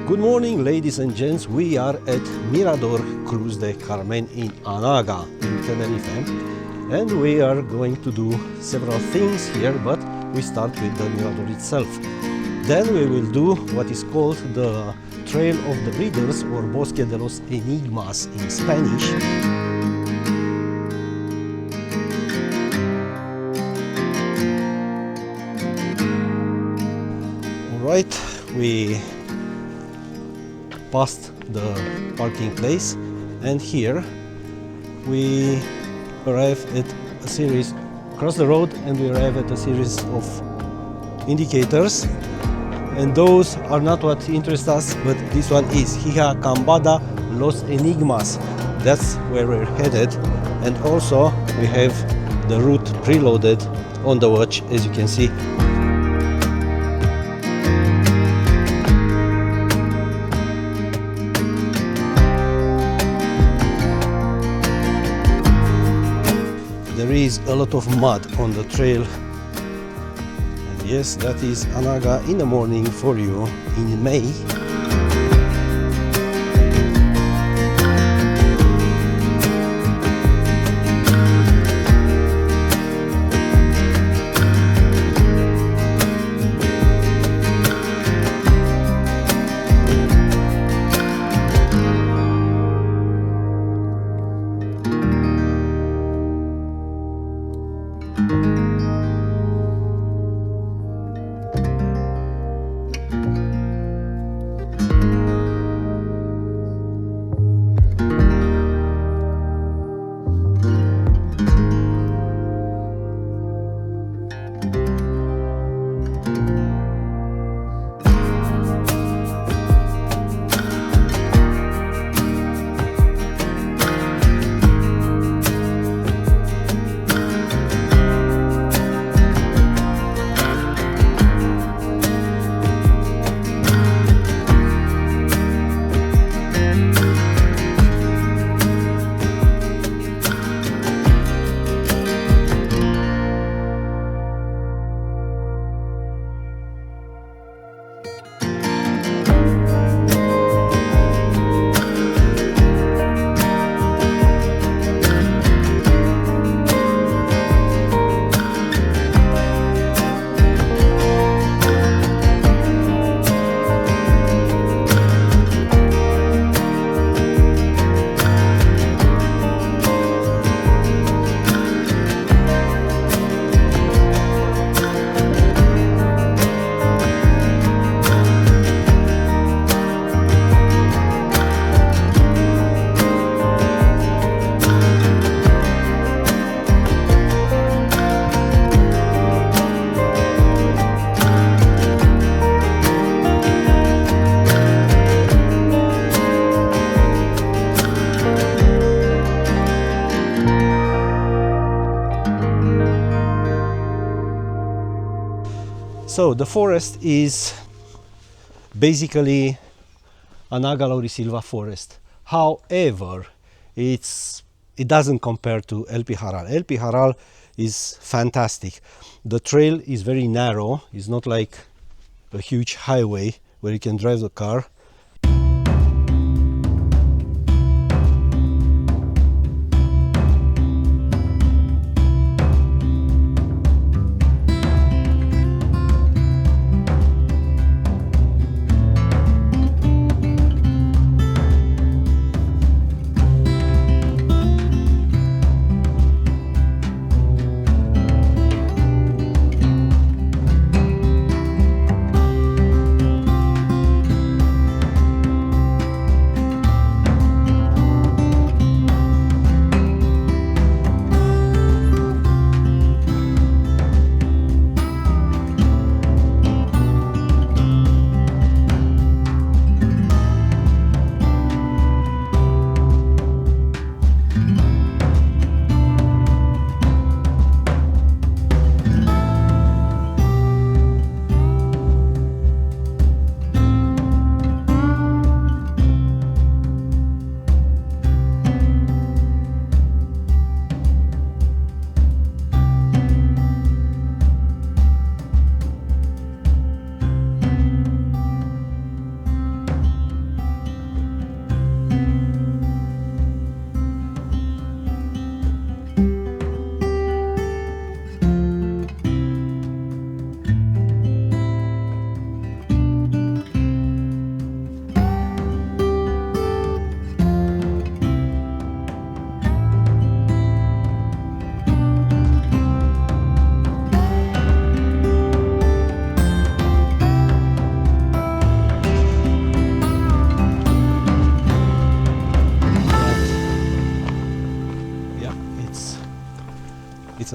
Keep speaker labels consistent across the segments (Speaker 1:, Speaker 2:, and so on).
Speaker 1: Good morning, ladies and gents. We are at Mirador Cruz de Carmen in Anaga, in Tenerife, and we are going to do several things here, but we start with the Mirador itself. Then we will do what is called the Trail of the Riddles, or Bosque de los Enigmas in Spanish. Alright, we passed the parking place, and here we arrive at a series, cross the road, and we arrive at a series of indicators, and those are not what interests us, but this one is Hija Cambada Los Enigmas. That's where we're headed, and also we have the route preloaded on the watch, as you can see. There is a lot of mud on the trail, and yes, that is Anaga in the morning for you in May. So the forest is basically Anaga laurisilva forest. However, it doesn't compare to El Pijaral. El Pijaral is fantastic. The trail is very narrow. It's not like a huge highway where you can drive the car.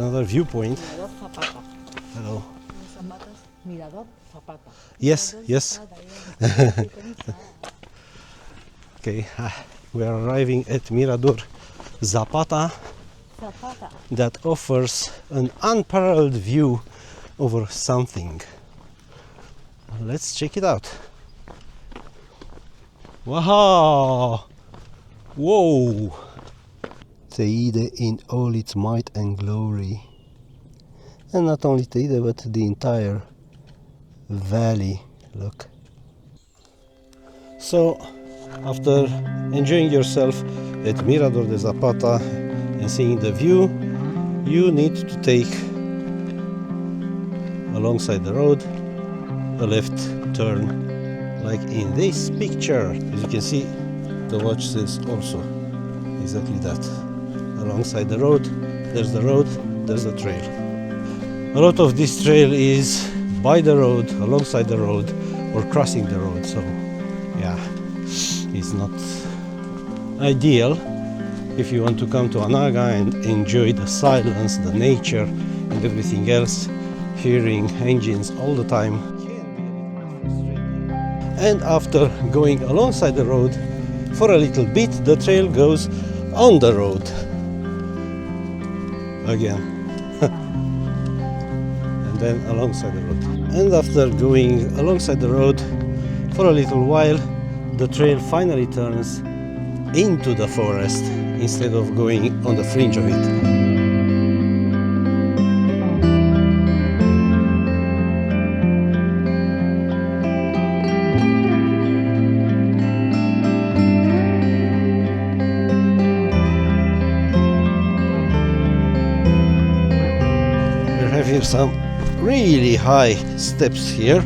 Speaker 1: another viewpoint.
Speaker 2: Mirador Zapata.
Speaker 1: Hello.
Speaker 2: Zapatas, Mirador Zapata.
Speaker 1: Yes, yes. Okay, we are arriving at Mirador Zapata
Speaker 2: Zapata.
Speaker 1: that offers an unparalleled view over something. Let's check it out. Wow! Whoa! Teide in all its might and glory. And not only Teide, but the entire valley. Look. So, after enjoying yourself at Mirador de Zapata and seeing the view, you need to take alongside the road a left turn, like in this picture. As you can see, the watch says also exactly that. Alongside the road, there's the trail. A lot of this trail is by the road, alongside the road, or crossing the road, so yeah, it's not ideal if you want to come to Anaga and enjoy the silence, the nature, and everything else. Hearing engines all the time can be a little bit frustrating. And after going alongside the road for a little bit, the trail goes on the road again. And then alongside the road. And after going alongside the road for a little while, the trail finally turns into the forest instead of going on the fringe of it. We have here some really high steps here.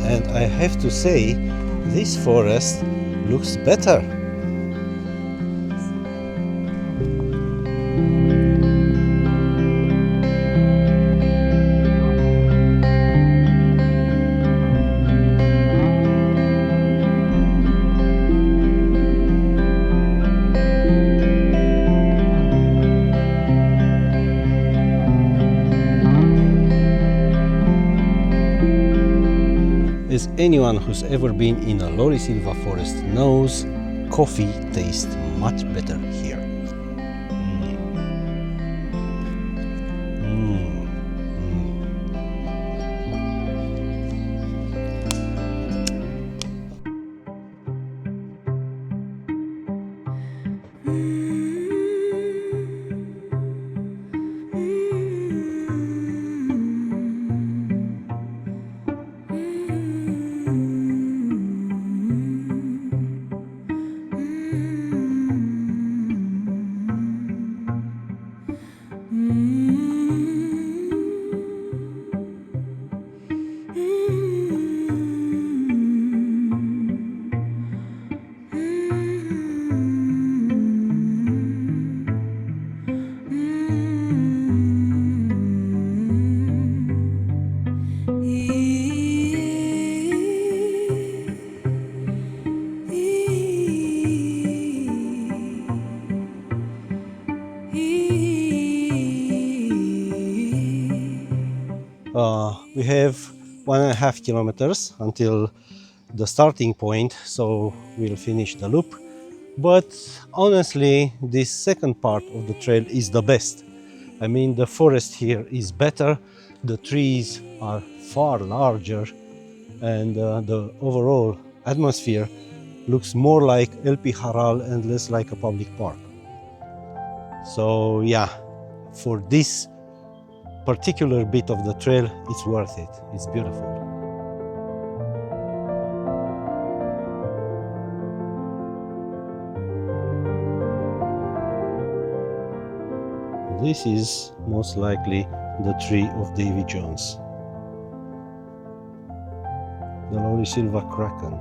Speaker 1: And I have to say, this forest looks better. As anyone who's ever been in a laurisilva forest knows, coffee tastes much better here. We have 1.5 kilometers until the starting point, so we'll finish the loop. But honestly, this second part of the trail is the best. I mean, the forest here is better, the trees are far larger, and the overall atmosphere looks more like El Pijaral and less like a public park. So yeah, for this particular bit of the trail, it's worth it. It's beautiful. This is most likely the tree of Davy Jones, the laurisilva kraken.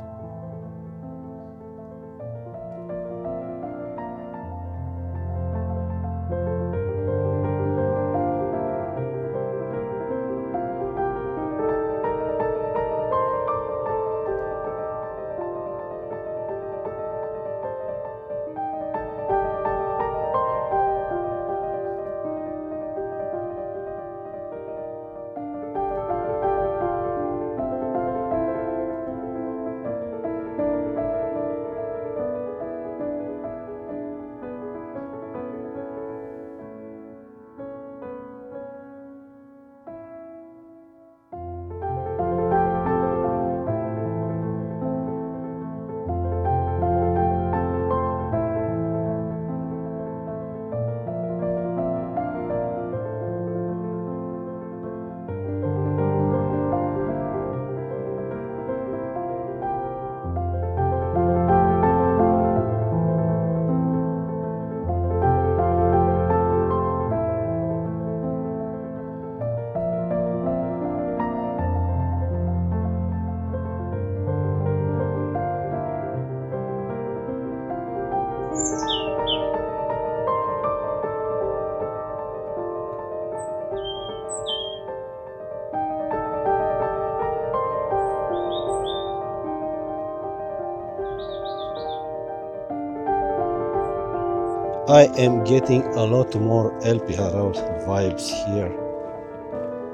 Speaker 1: I am getting a lot more El Pijaral vibes here.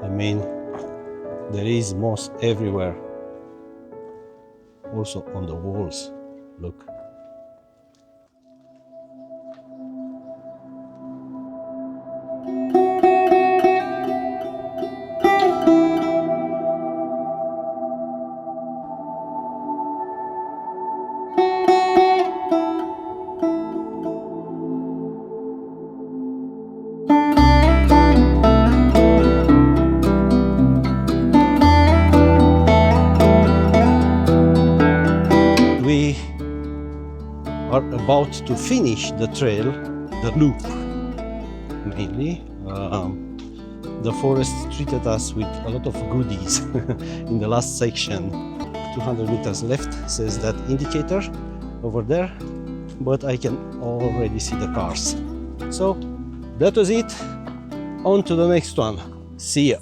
Speaker 1: I mean, there is moss everywhere. Also on the walls, look. We are about to finish the trail, the loop mainly. The forest treated us with a lot of goodies in the last section. 200 meters left says that indicator over there, but I can already see the cars. So that was it. On to the next one. See ya.